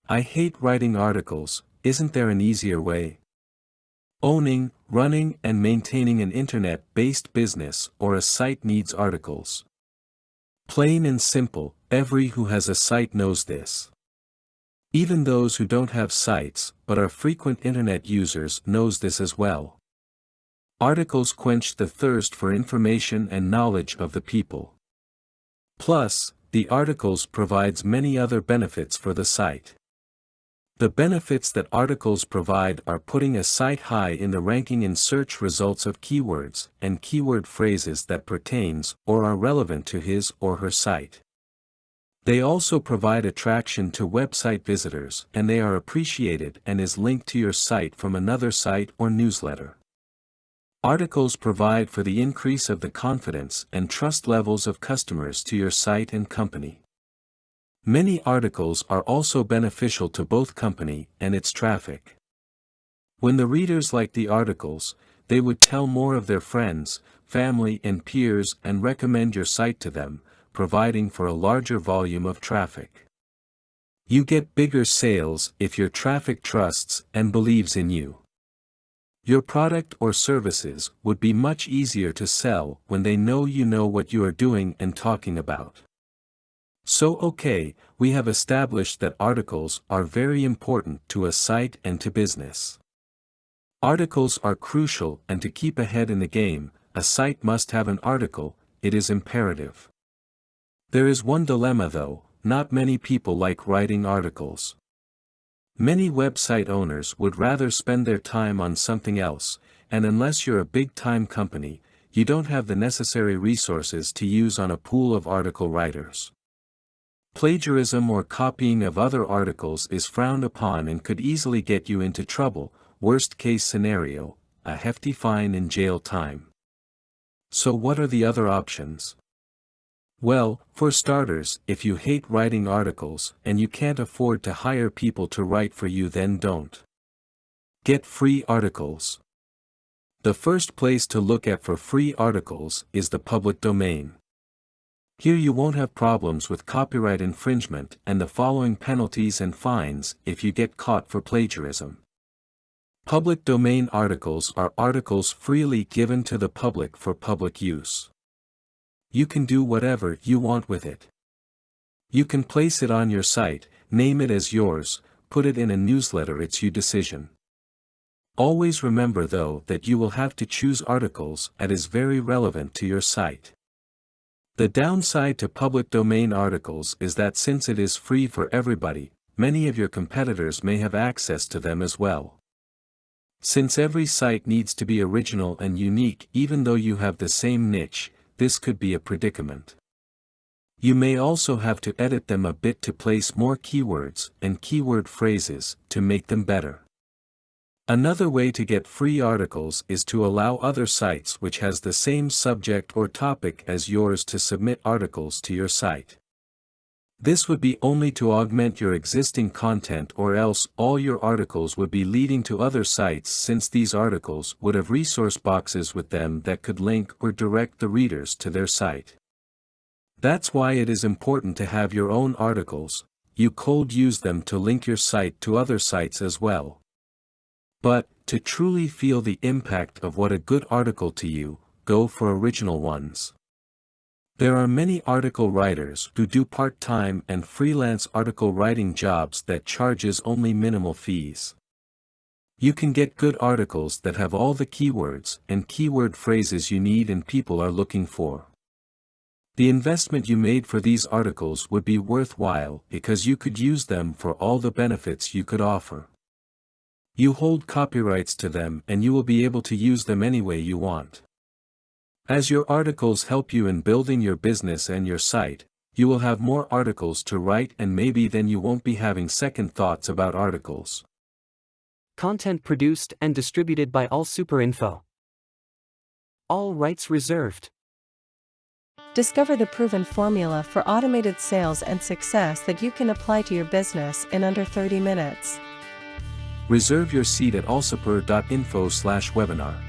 I hate writing articles, isn't there an easier way? Owning, running and maintaining an internet-based business or a site needs articles. Plain and simple, everyone who has a site knows this. Even those who don't have sites, but are frequent internet users knows this as well. Articles quench the thirst for information and knowledge of the people. Plus, the articles provides many other benefits for the site. The benefits that articles provide are putting a site high in the ranking in search results of keywords and keyword phrases that pertains or are relevant to his or her site. They also provide attraction to website visitors and they are appreciated and is linked to your site from another site or newsletter. Articles provide for the increase of the confidence and trust levels of customers to your site and company. Many articles are also beneficial to both company and its traffic. When the readers like the articles, they would tell more of their friends, family and peers and recommend your site to them, providing for a larger volume of traffic. You get bigger sales if your traffic trusts and believes in you. Your product or services would be much easier to sell when they know you know what you are doing and talking about. So okay, we have established that articles are very important to a site and to business. Articles are crucial and to keep ahead in the game, a site must have an article, it is imperative. There is one dilemma though, not many people like writing articles. Many website owners would rather spend their time on something else, and unless you're a big-time company, you don't have the necessary resources to use on a pool of article writers. Plagiarism or copying of other articles is frowned upon and could easily get you into trouble, worst case scenario, a hefty fine and jail time. So what are the other options? Well, for starters, if you hate writing articles and you can't afford to hire people to write for you, then don't. Get free articles. The first place to look at for free articles is the public domain. Here you won't have problems with copyright infringement and the following penalties and fines if you get caught for plagiarism. Public domain articles are articles freely given to the public for public use. You can do whatever you want with it. You can place it on your site, name it as yours, put it in a newsletter, it's your decision. Always remember though that you will have to choose articles that is very relevant to your site. The downside to public domain articles is that since it is free for everybody, many of your competitors may have access to them as well. Since every site needs to be original and unique even though you have the same niche, this could be a predicament. You may also have to edit them a bit to place more keywords and keyword phrases to make them better. Another way to get free articles is to allow other sites which has the same subject or topic as yours to submit articles to your site. This would be only to augment your existing content, or else all your articles would be leading to other sites, since these articles would have resource boxes with them that could link or direct the readers to their site. That's why it is important to have your own articles. You could use them to link your site to other sites as well. But, to truly feel the impact of what a good article to you, go for original ones. There are many article writers who do part-time and freelance article writing jobs that charges only minimal fees. You can get good articles that have all the keywords and keyword phrases you need and people are looking for. The investment you made for these articles would be worthwhile because you could use them for all the benefits you could offer. You hold copyrights to them and you will be able to use them any way you want. As your articles help you in building your business and your site, you will have more articles to write, and maybe then you won't be having second thoughts about articles. Content produced and distributed by All Super Info. All rights reserved. Discover the proven formula for automated sales and success that you can apply to your business in under 30 minutes. Reserve your seat at allsuper.info/webinar.